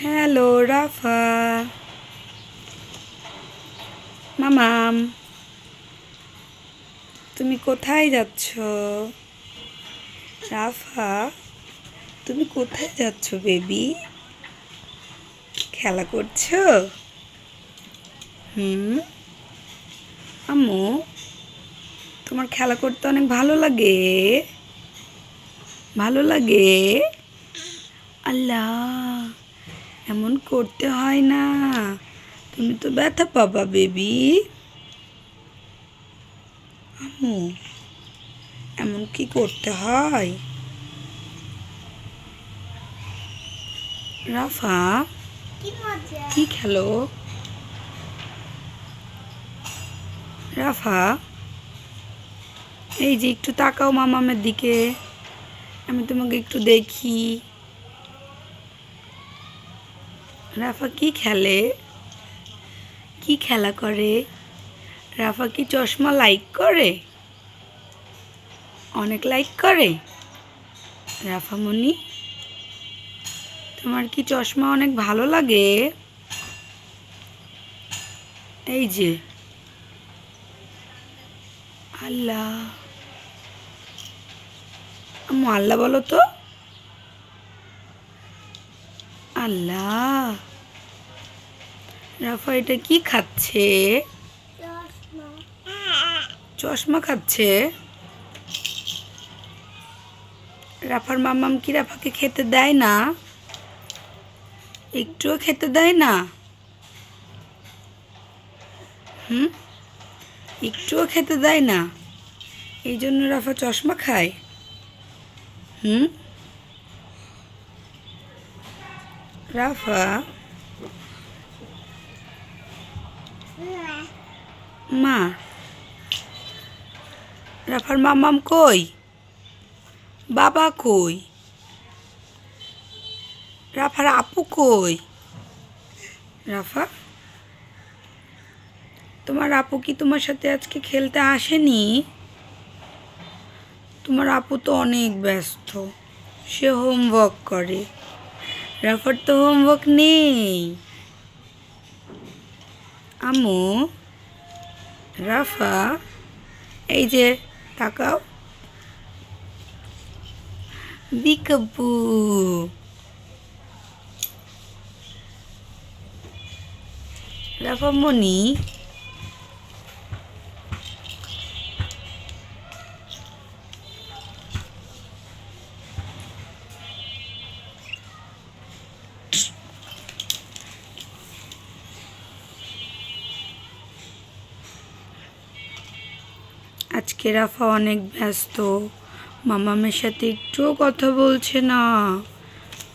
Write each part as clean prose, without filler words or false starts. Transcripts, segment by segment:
Hello রাফা, মামাম, তুমি কোথায় যাচ্ছ? রাফা, তুমি কোথায় যাচ্ছ বেবি? খেলা করছো? আম্মু, তোমার খেলা করতে অনেক ভালো লাগে? ভালো লাগে? আল্লাহ, এমন করতে হয় না, তুমি তো ব্যথা পাবা বেবি। আম্মু, এমন কি করতে হয়? রাফা, কি খেলো? রাফা, এই যে একটু তাকাও মামামের দিকে, আমি তোমাকে একটু দেখি। রাফা কি খেলে? কি খেলা করে? রাফা কি চশমা লাইক করে? অনেক লাইক করে? রাফামণি, তোমার কি চশমা অনেক ভালো লাগে? এই যে আল্লাহ, আম্মু আল্লাহ বলো তো। আল্লাহ, রাফা এটা কি খাচ্ছে? চশমা খাচ্ছে। রাফার মাম্মাম কি রাফাকে খেতে দেয় না? একটুও খেতে দেয় না? একটুও খেতে দেয় না, এই জন্য রাফা চশমা খায়? রাফা, মা, রাফার মাম্মাম কই? বাবা কই? রাফার আপু কই? রাফা, তোমার আপু কি তোমার সাথে আজকে খেলতে আসেনি? তোমার আপু তো অনেক ব্যস্ত, সে হোমওয়ার্ক করে। রাফার তো হোমওয়ার্ক নেই। আম্মু, রাফা, এই যে তাকাও, বিকাবু, রাফামণি, আজকে রাফা অনেক ব্যস্ত, মামামের সাথে একটুও কথা বলছে না।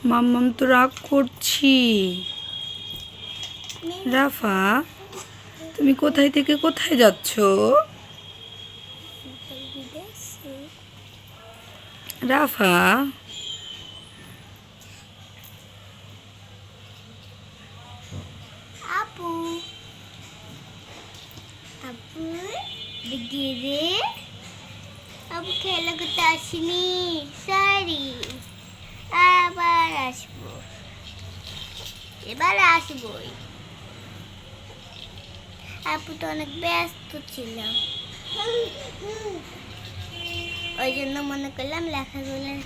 মাম্মাম তো রাগ করছি। রাফা, তুমি কোথায় থেকে কোথায় যাচ্ছ? রাফা, আপু আপু দিদি আপু খেলা করতে আসিনি, সরি, আবার আসবো, এবার আসবোই। আপু তো অনেক ব্যস্ত ছিলাম, ওই জন্য মনে করলাম লেখাগুলো